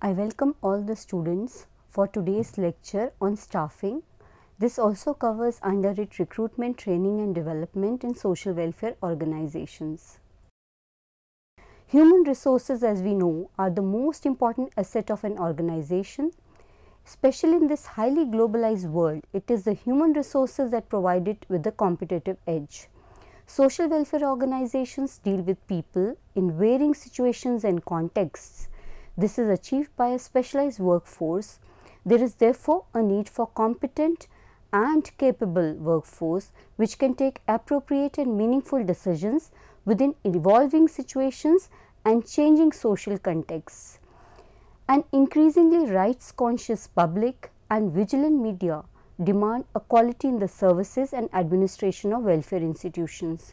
I welcome all the students for today's lecture on staffing. This also covers under it recruitment, training and development in social welfare organizations. Human resources, as we know, are the most important asset of an organization. Especially in this highly globalized world, it is the human resources that provide it with a competitive edge. Social welfare organizations deal with people in varying situations and contexts. This is achieved by a specialized workforce. There is therefore a need for competent and capable workforce which can take appropriate and meaningful decisions within evolving situations and changing social contexts. An increasingly rights-conscious public and vigilant media demand a quality in the services and administration of welfare institutions.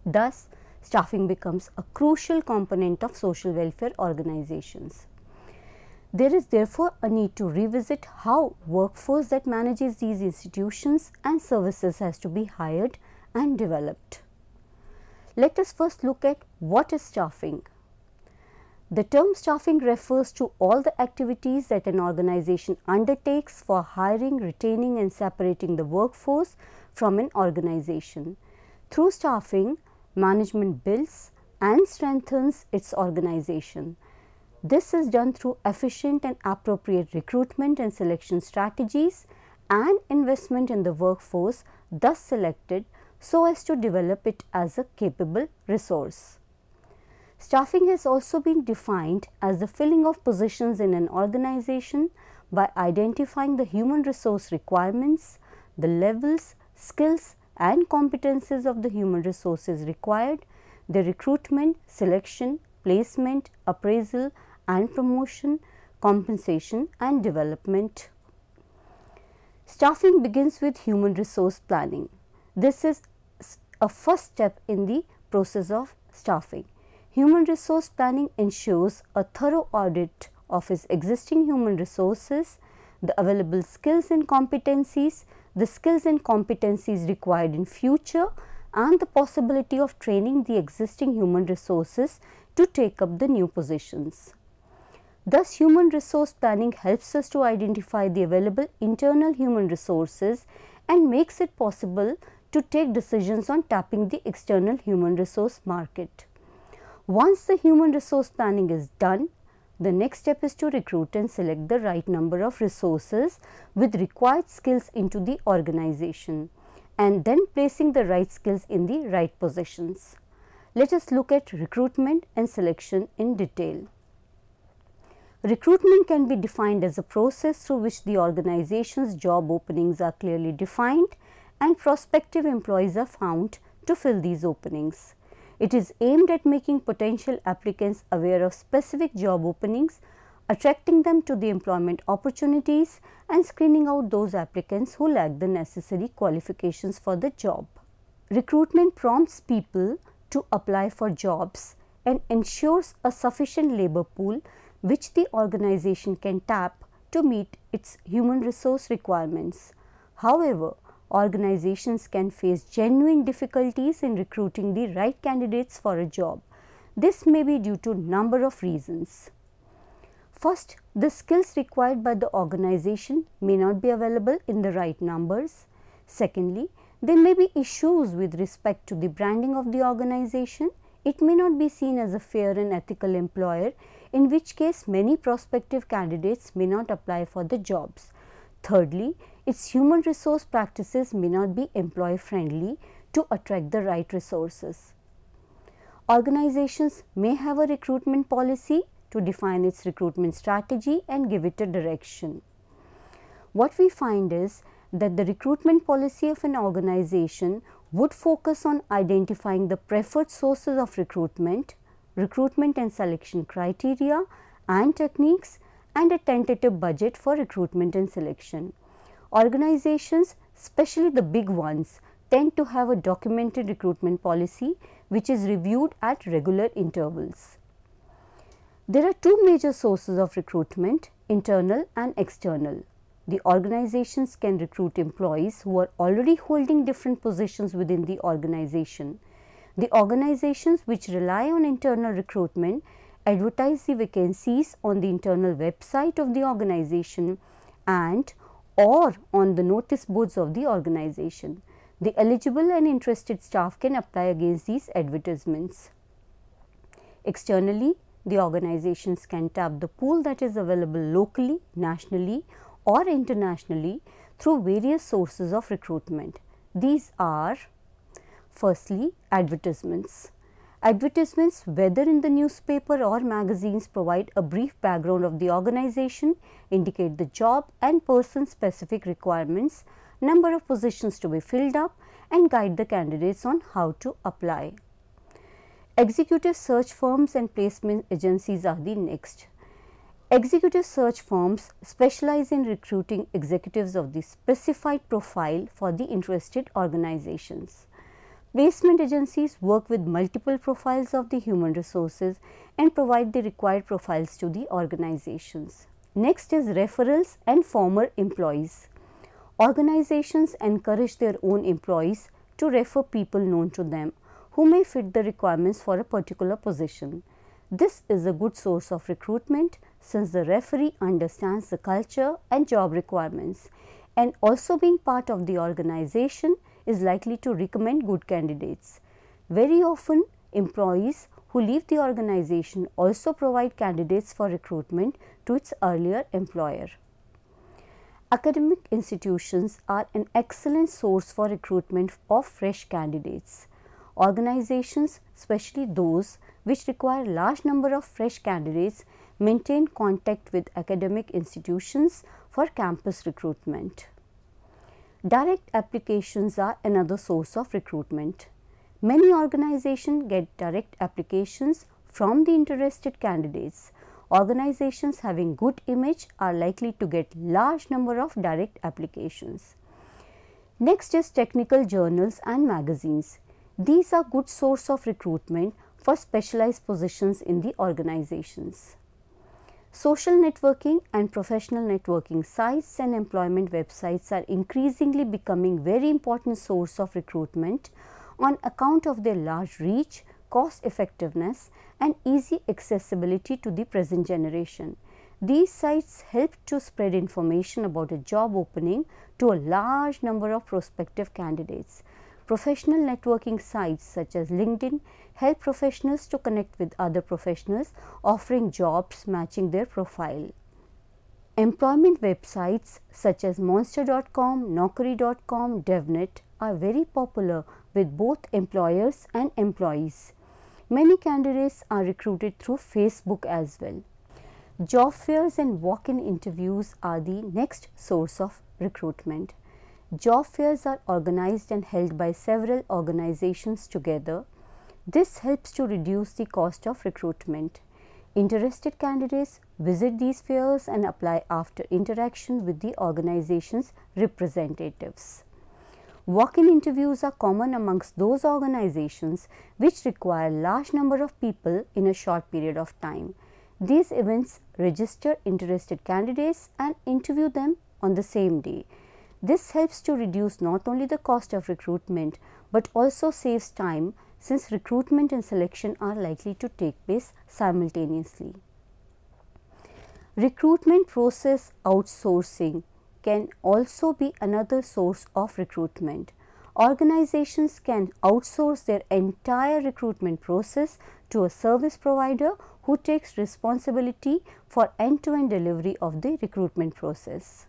Thus, staffing becomes a crucial component of social welfare organizations. There is therefore a need to revisit how workforce that manages these institutions and services has to be hired and developed. Let us first look at what is staffing. The term staffing refers to all the activities that an organization undertakes for hiring, retaining and separating the workforce from an organization. Through staffing, management builds and strengthens its organization. This is done through efficient and appropriate recruitment and selection strategies and investment in the workforce thus selected so as to develop it as a capable resource. Staffing has also been defined as the filling of positions in an organization by identifying the human resource requirements, the levels, skills and competencies of the human resources required, the recruitment, selection, placement, appraisal and promotion, compensation and development. Staffing begins with human resource planning. This is a first step in the process of staffing. Human resource planning ensures a thorough audit of its existing human resources, the available skills and competencies, the skills and competencies required in future and the possibility of training the existing human resources to take up the new positions. Thus, human resource planning helps us to identify the available internal human resources and makes it possible to take decisions on tapping the external human resource market. Once the human resource planning is done, the next step is to recruit and select the right number of resources with required skills into the organization and then placing the right skills in the right positions. Let us look at recruitment and selection in detail. Recruitment can be defined as a process through which the organization's job openings are clearly defined and prospective employees are found to fill these openings. It is aimed at making potential applicants aware of specific job openings, attracting them to the employment opportunities and screening out those applicants who lack the necessary qualifications for the job. Recruitment prompts people to apply for jobs and ensures a sufficient labor pool which the organization can tap to meet its human resource requirements. However, organizations can face genuine difficulties in recruiting the right candidates for a job. This may be due to a number of reasons. First, the skills required by the organization may not be available in the right numbers. Secondly, there may be issues with respect to the branding of the organization. It may not be seen as a fair and ethical employer, in which case many prospective candidates may not apply for the jobs. Thirdly, its human resource practices may not be employee friendly to attract the right resources. Organizations may have a recruitment policy to define its recruitment strategy and give it a direction. What we find is that the recruitment policy of an organization would focus on identifying the preferred sources of recruitment, recruitment and selection criteria and techniques, and a tentative budget for recruitment and selection. Organizations, especially the big ones, tend to have a documented recruitment policy which is reviewed at regular intervals. There are two major sources of recruitment, internal and external. The organizations can recruit employees who are already holding different positions within the organization. The organizations which rely on internal recruitment advertise the vacancies on the internal website of the organization and or on the notice boards of the organization. The eligible and interested staff can apply against these advertisements. Externally, the organizations can tap the pool that is available locally, nationally or internationally through various sources of recruitment. These are, firstly, advertisements. Advertisements, whether in the newspaper or magazines, provide a brief background of the organization, indicate the job and person-specific requirements, number of positions to be filled up, and guide the candidates on how to apply. Executive search firms and placement agencies are the next. Executive search firms specialize in recruiting executives of the specified profile for the interested organizations. Placement agencies work with multiple profiles of the human resources and provide the required profiles to the organizations. Next is referrals and former employees. Organizations encourage their own employees to refer people known to them who may fit the requirements for a particular position. This is a good source of recruitment since the referee understands the culture and job requirements, and also being part of the organization is likely to recommend good candidates. Very often, employees who leave the organization also provide candidates for recruitment to its earlier employer. Academic institutions are an excellent source for recruitment of fresh candidates. Organizations, especially those which require a large number of fresh candidates, maintain contact with academic institutions for campus recruitment. Direct applications are another source of recruitment. Many organizations get direct applications from the interested candidates. Organizations having good image are likely to get large number of direct applications. Next is technical journals and magazines. These are good source of recruitment for specialized positions in the organizations. Social networking and professional networking sites and employment websites are increasingly becoming very important source of recruitment on account of their large reach, cost effectiveness and easy accessibility to the present generation. These sites help to spread information about a job opening to a large number of prospective candidates. Professional networking sites such as LinkedIn help professionals to connect with other professionals offering jobs matching their profile. Employment websites such as monster.com, naukri.com, devnet are very popular with both employers and employees. Many candidates are recruited through Facebook as well. Job fairs and walk-in interviews are the next source of recruitment. Job fairs are organized and held by several organizations together. This helps to reduce the cost of recruitment. Interested candidates visit these fairs and apply after interaction with the organization's representatives. Walk-in interviews are common amongst those organizations which require large number of people in a short period of time. These events register interested candidates and interview them on the same day. This helps to reduce not only the cost of recruitment but also saves time since recruitment and selection are likely to take place simultaneously. Recruitment process outsourcing can also be another source of recruitment. Organizations can outsource their entire recruitment process to a service provider who takes responsibility for end-to-end delivery of the recruitment process.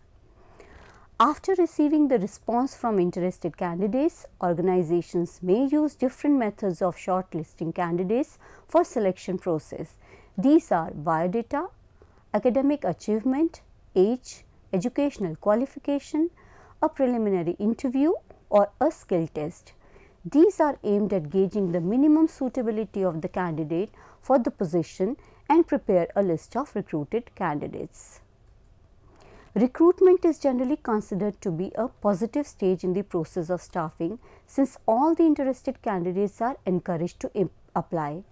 After receiving the response from interested candidates, organizations may use different methods of shortlisting candidates for selection process. These are biodata, academic achievement, age, educational qualification, a preliminary interview or a skill test. These are aimed at gauging the minimum suitability of the candidate for the position and prepare a list of recruited candidates. Recruitment is generally considered to be a positive stage in the process of staffing since all the interested candidates are encouraged to apply.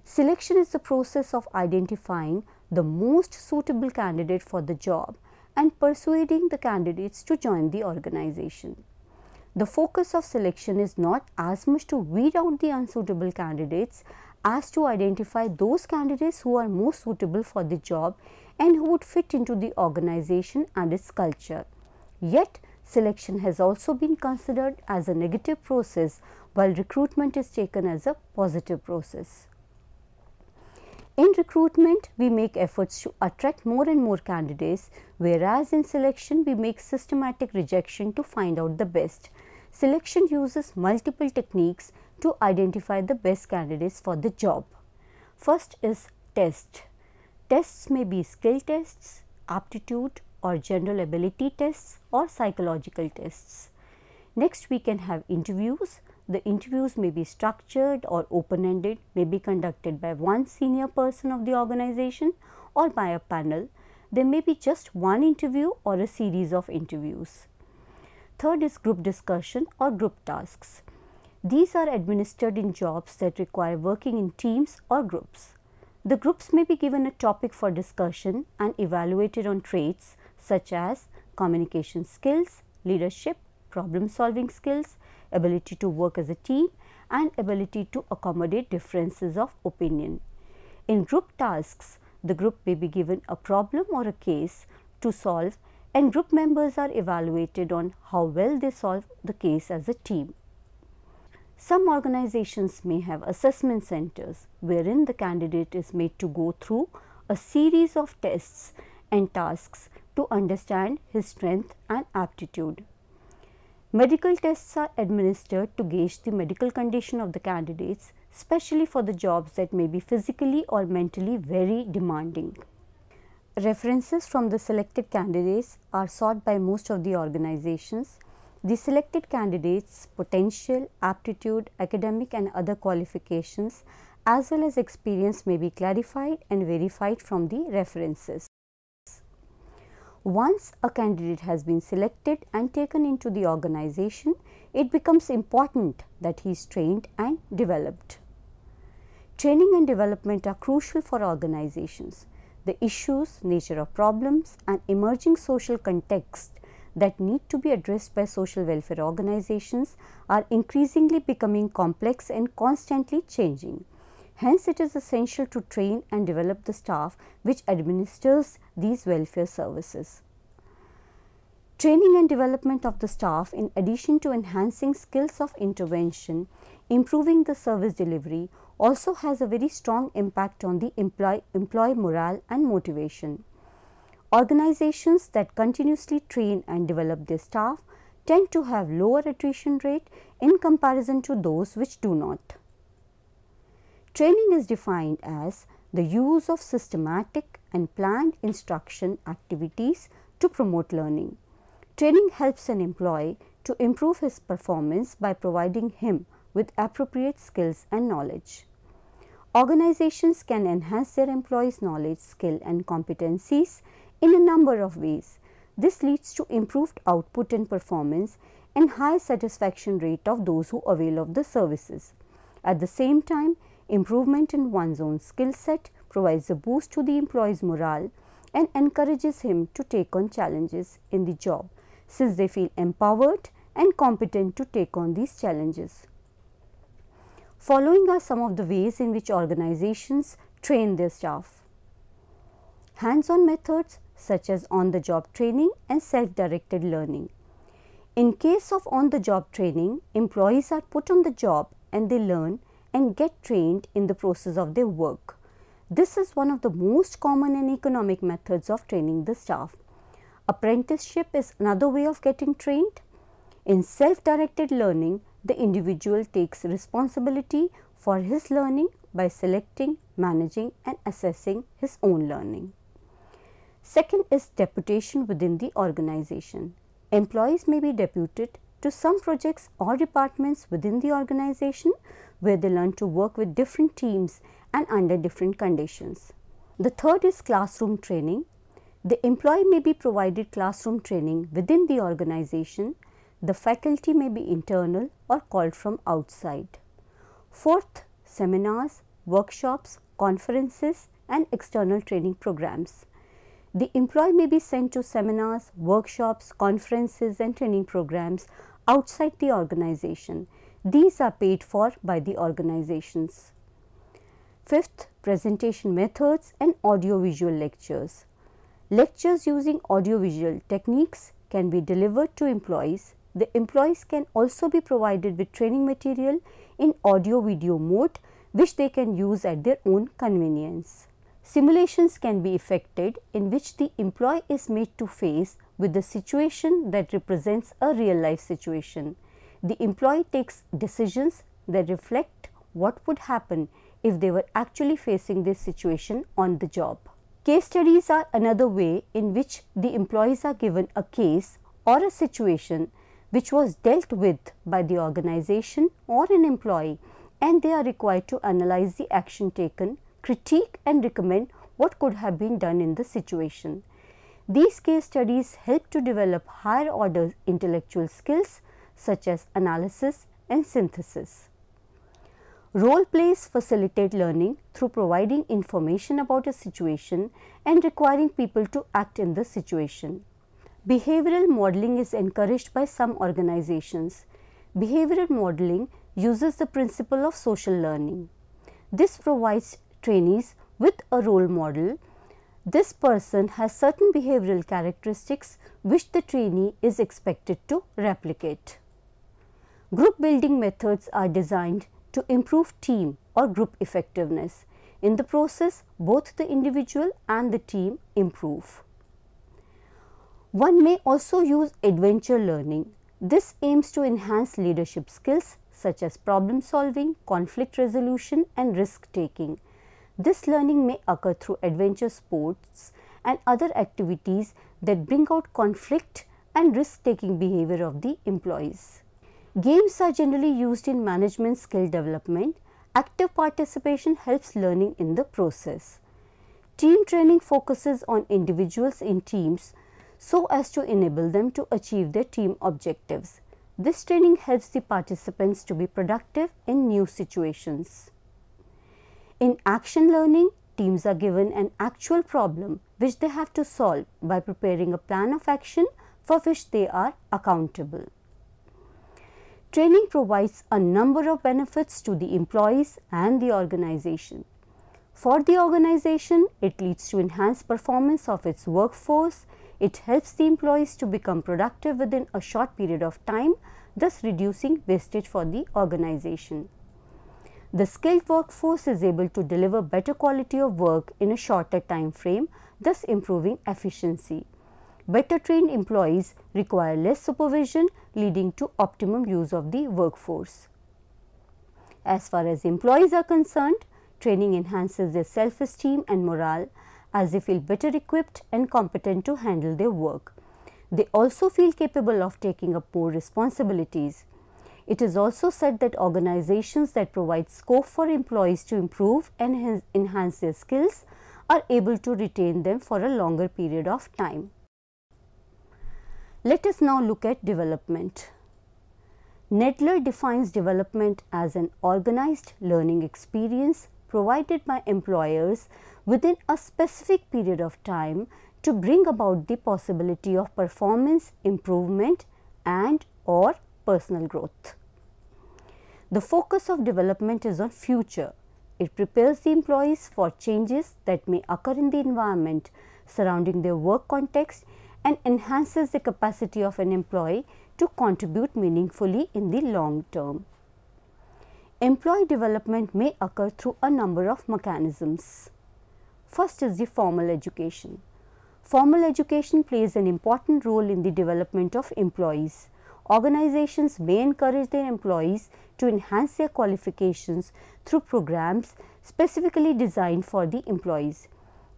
Selection is the process of identifying the most suitable candidate for the job and persuading the candidates to join the organization. The focus of selection is not as much to weed out the unsuitable candidates as to identify those candidates who are most suitable for the job and who would fit into the organization and its culture. Yet, selection has also been considered as a negative process, while recruitment is taken as a positive process. In recruitment, we make efforts to attract more and more candidates, whereas in selection, we make systematic rejection to find out the best. Selection uses multiple techniques to identify the best candidates for the job. First is test. Tests may be skill tests, aptitude or general ability tests, or psychological tests. Next, we can have interviews. The interviews may be structured or open-ended, may be conducted by one senior person of the organization or by a panel. There may be just one interview or a series of interviews. Third is group discussion or group tasks. These are administered in jobs that require working in teams or groups. The groups may be given a topic for discussion and evaluated on traits such as communication skills, leadership, problem solving skills, ability to work as a team, and ability to accommodate differences of opinion. In group tasks, the group may be given a problem or a case to solve, and group members are evaluated on how well they solve the case as a team. Some organizations may have assessment centers wherein the candidate is made to go through a series of tests and tasks to understand his strength and aptitude. Medical tests are administered to gauge the medical condition of the candidates, especially for the jobs that may be physically or mentally very demanding. References from the selected candidates are sought by most of the organizations. The selected candidates' potential, aptitude, academic and other qualifications as well as experience may be clarified and verified from the references. Once a candidate has been selected and taken into the organization, it becomes important that he is trained and developed. Training and development are crucial for organizations. The issues, nature of problems and emerging social context that need to be addressed by social welfare organizations are increasingly becoming complex and constantly changing. Hence, it is essential to train and develop the staff which administers these welfare services. Training and development of the staff, in addition to enhancing skills of intervention, improving the service delivery, also has a very strong impact on the employee morale and motivation. Organizations that continuously train and develop their staff tend to have lower attrition rate in comparison to those which do not. Training is defined as the use of systematic and planned instruction activities to promote learning. Training helps an employee to improve his performance by providing him with appropriate skills and knowledge. Organizations can enhance their employees' knowledge, skill and competencies in a number of ways. This leads to improved output and performance and high satisfaction rate of those who avail of the services. At the same time, improvement in one's own skill set provides a boost to the employee's morale and encourages him to take on challenges in the job, since they feel empowered and competent to take on these challenges. Following are some of the ways in which organizations train their staff. Hands-on methods such as on-the-job training and self-directed learning. In case of on-the-job training, employees are put on the job and they learn and get trained in the process of their work. This is one of the most common and economic methods of training the staff. Apprenticeship is another way of getting trained. In self-directed learning, the individual takes responsibility for his learning by selecting, managing and assessing his own learning. Second is deputation within the organization. Employees may be deputed to some projects or departments within the organization where they learn to work with different teams and under different conditions. The third is classroom training. The employee may be provided classroom training within the organization. The faculty may be internal or called from outside. Fourth, seminars, workshops, conferences and external training programs. The employee may be sent to seminars, workshops, conferences and training programs outside the organization. These are paid for by the organizations. Fifth, presentation methods and audiovisual lectures. Lectures using audiovisual techniques can be delivered to employees. The employees can also be provided with training material in audio-video mode, which they can use at their own convenience. Simulations can be effected in which the employee is made to face with the situation that represents a real-life situation. The employee takes decisions that reflect what would happen if they were actually facing this situation on the job. Case studies are another way in which the employees are given a case or a situation which was dealt with by the organization or an employee, and they are required to analyze the action taken, critique and recommend what could have been done in the situation. These case studies help to develop higher order intellectual skills such as analysis and synthesis. Role plays facilitate learning through providing information about a situation and requiring people to act in the situation. Behavioral modeling is encouraged by some organizations. Behavioral modeling uses the principle of social learning. This provides trainees with a role model. This person has certain behavioral characteristics which the trainee is expected to replicate. Group building methods are designed to improve team or group effectiveness. In the process, both the individual and the team improve. One may also use adventure learning. This aims to enhance leadership skills such as problem solving, conflict resolution and risk taking. This learning may occur through adventure sports and other activities that bring out conflict and risk taking behavior of the employees. Games are generally used in management skill development. Active participation helps learning in the process. Team training focuses on individuals in teams so as to enable them to achieve their team objectives. This training helps the participants to be productive in new situations. In action learning, teams are given an actual problem which they have to solve by preparing a plan of action for which they are accountable. Training provides a number of benefits to the employees and the organization. For the organization, it leads to enhanced performance of its workforce. It helps the employees to become productive within a short period of time, thus reducing wastage for the organization. The skilled workforce is able to deliver better quality of work in a shorter time frame, thus improving efficiency. Better trained employees require less supervision, leading to optimum use of the workforce. As far as employees are concerned, training enhances their self-esteem and morale as they feel better equipped and competent to handle their work. They also feel capable of taking up more responsibilities. It is also said that organizations that provide scope for employees to improve and enhance their skills are able to retain them for a longer period of time. Let us now look at development. Nedler defines development as an organized learning experience provided by employers within a specific period of time to bring about the possibility of performance improvement and/or personal growth. The focus of development is on future. It prepares the employees for changes that may occur in the environment surrounding their work context and enhances the capacity of an employee to contribute meaningfully in the long term. Employee development may occur through a number of mechanisms. First is the formal education. Formal education plays an important role in the development of employees. Organizations may encourage their employees to enhance their qualifications through programs specifically designed for the employees.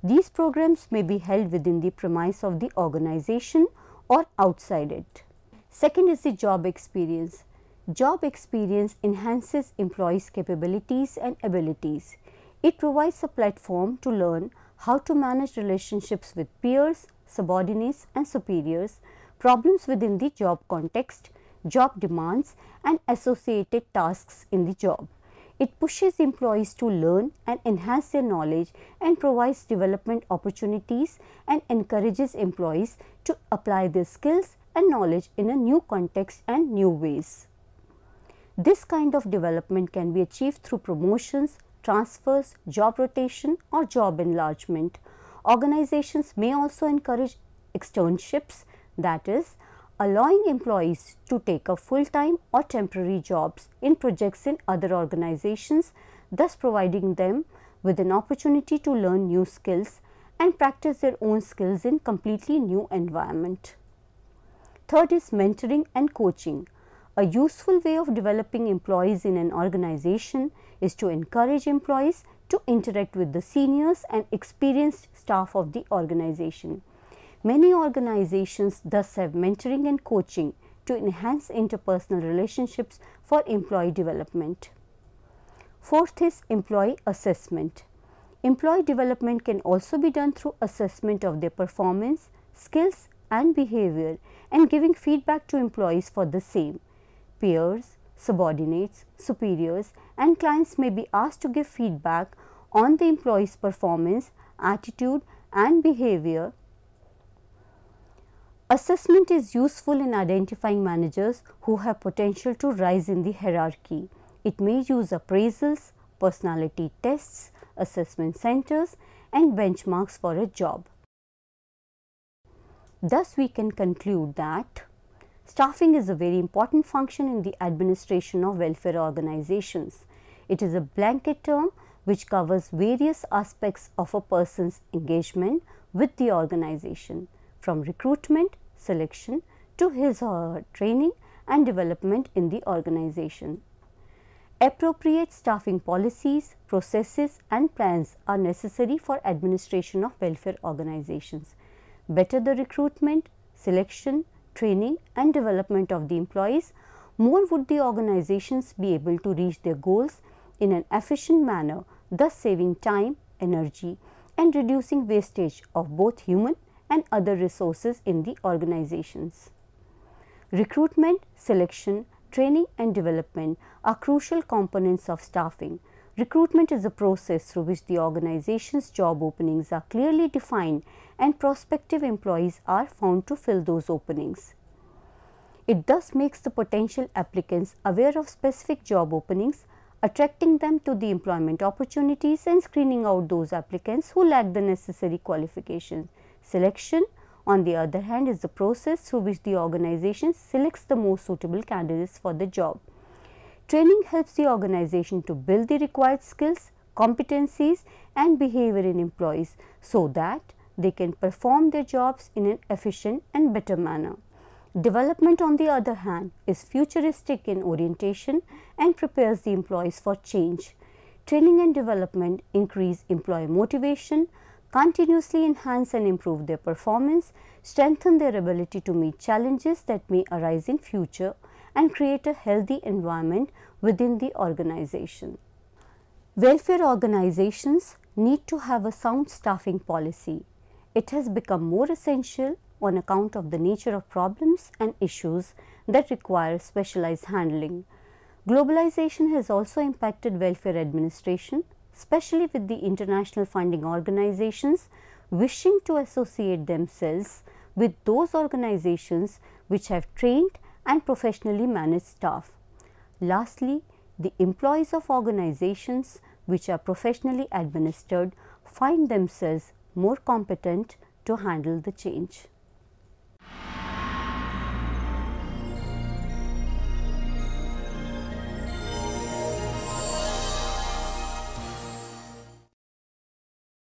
These programs may be held within the premise of the organization or outside it. Second is the job experience. Job experience enhances employees' capabilities and abilities. It provides a platform to learn how to manage relationships with peers, subordinates and superiors, problems within the job context, job demands and associated tasks in the job. It pushes employees to learn and enhance their knowledge and provides development opportunities and encourages employees to apply their skills and knowledge in a new context and new ways. This kind of development can be achieved through promotions, transfers, job rotation, or job enlargement. Organizations may also encourage externships, that is, allowing employees to take up full-time or temporary jobs in projects in other organizations, thus providing them with an opportunity to learn new skills and practice their own skills in completely new environment. Third is mentoring and coaching. A useful way of developing employees in an organization is to encourage employees to interact with the seniors and experienced staff of the organization. Many organizations thus have mentoring and coaching to enhance interpersonal relationships for employee development. Fourth is employee assessment. Employee development can also be done through assessment of their performance, skills and behavior and giving feedback to employees for the same. Peers, subordinates, superiors and clients may be asked to give feedback on the employee's performance, attitude and behavior. Assessment is useful in identifying managers who have potential to rise in the hierarchy. It may use appraisals, personality tests, assessment centers and benchmarks for a job. Thus, we can conclude that staffing is a very important function in the administration of welfare organizations. It is a blanket term which covers various aspects of a person's engagement with the organization, from recruitment, selection to his or her training and development in the organization. Appropriate staffing policies, processes and plans are necessary for administration of welfare organizations. Better the recruitment, selection, training and development of the employees, more would the organizations be able to reach their goals in an efficient manner, thus saving time, energy and reducing wastage of both human and other resources in the organizations. Recruitment, selection, training and development are crucial components of staffing. Recruitment is a process through which the organization's job openings are clearly defined and prospective employees are found to fill those openings. It thus makes the potential applicants aware of specific job openings, attracting them to the employment opportunities and screening out those applicants who lack the necessary qualifications. Selection, on the other hand, is the process through which the organization selects the most suitable candidates for the job. Training helps the organization to build the required skills, competencies and behavior in employees so that they can perform their jobs in an efficient and better manner. Development, on the other hand, is futuristic in orientation and prepares the employees for change. Training and development increase employee motivation, continuously enhance and improve their performance, strengthen their ability to meet challenges that may arise in future and create a healthy environment within the organization. Welfare organizations need to have a sound staffing policy. It has become more essential on account of the nature of problems and issues that require specialized handling. Globalization has also impacted welfare administration, especially with the international funding organizations wishing to associate themselves with those organizations which have trained and professionally managed staff. Lastly, the employees of organizations which are professionally administered find themselves more competent to handle the change.